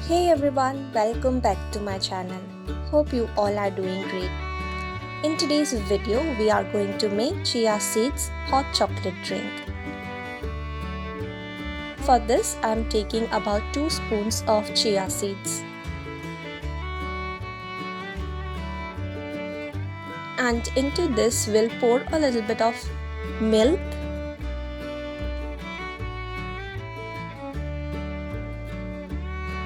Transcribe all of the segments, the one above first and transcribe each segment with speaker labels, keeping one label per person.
Speaker 1: Hey everyone, welcome back to my channel. Hope you all are doing great. In today's video, we are going to make chia seeds hot chocolate drink. For this, I am taking about 2 spoons of chia seeds. And into this, we'll pour a little bit of milk.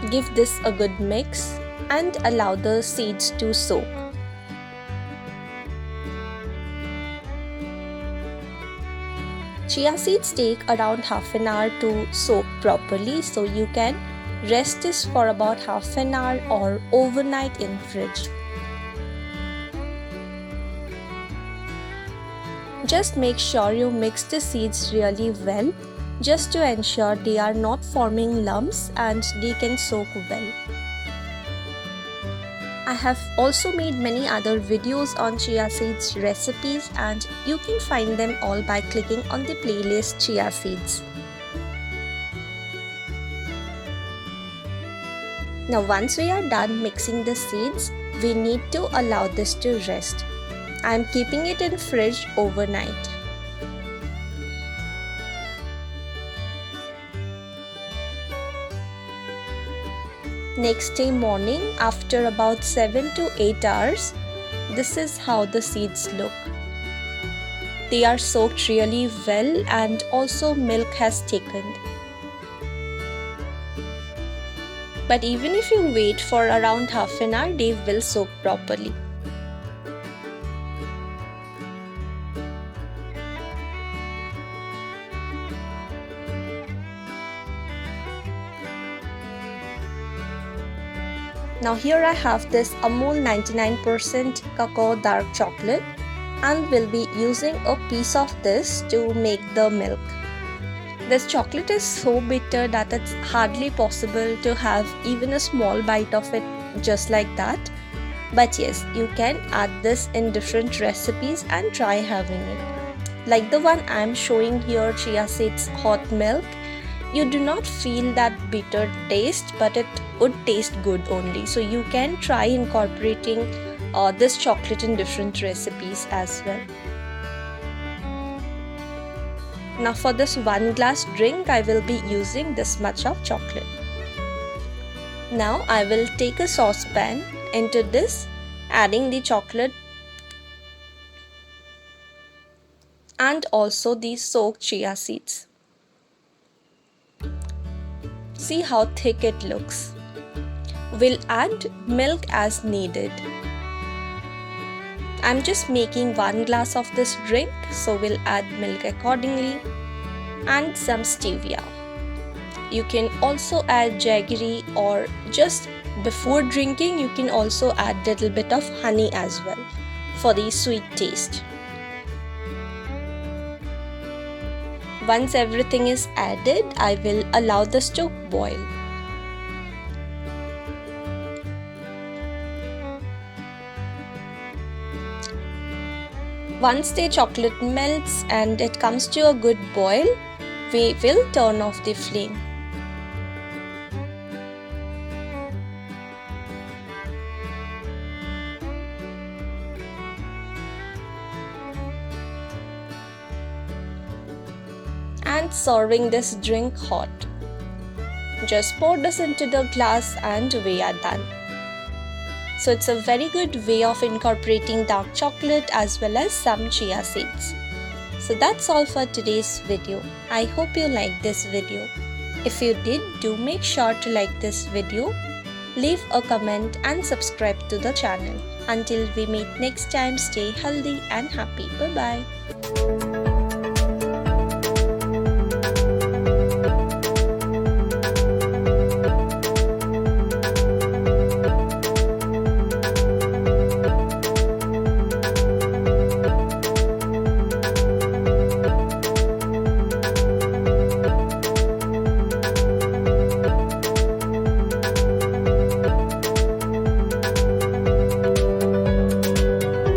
Speaker 1: Give this a good mix and allow the seeds to soak. Chia seeds take around half an hour to soak properly, so you can rest this for about half an hour or overnight in fridge. Just make sure you mix the seeds really well, just to ensure they are not forming lumps and they can soak well. I have also made many other videos on chia seeds recipes and you can find them all by clicking on the playlist chia seeds. Now once we are done mixing the seeds, we need to allow this to rest. I am keeping it in fridge overnight. Next day morning, after about 7 to 8 hours, this is how the seeds look. They are soaked really well and also milk has thickened. But even if you wait for around half an hour, they will soak properly. Now here I have this Amul 99% cacao dark chocolate and will be using a piece of this to make the milk. This chocolate is so bitter that it's hardly possible to have even a small bite of it just like that. But yes, you can add this in different recipes and try having it. Like the one I am showing here, chia seeds hot milk. You do not feel that bitter taste, but it would taste good only. So you can try incorporating this chocolate in different recipes as well. Now for this 1 glass drink, I will be using this much of chocolate. Now I will take a saucepan. Into this, adding the chocolate and also the soaked chia seeds. See how thick it looks. We'll add milk as needed. I'm just making 1 glass of this drink, so we'll add milk accordingly and some stevia. You can also add jaggery, or just before drinking you can also add a little bit of honey as well for the sweet taste. Once everything is added, I will allow this to boil. Once the chocolate melts and it comes to a good boil, we will turn off the flame. And serving this drink hot. Just pour this into the glass and we are done. So it's a very good way of incorporating dark chocolate as well as some chia seeds. So that's all for today's video. I hope you liked this video. If you did, do make sure to like this video, leave a comment and subscribe to the channel. Until we meet next time, stay healthy and happy. Bye bye.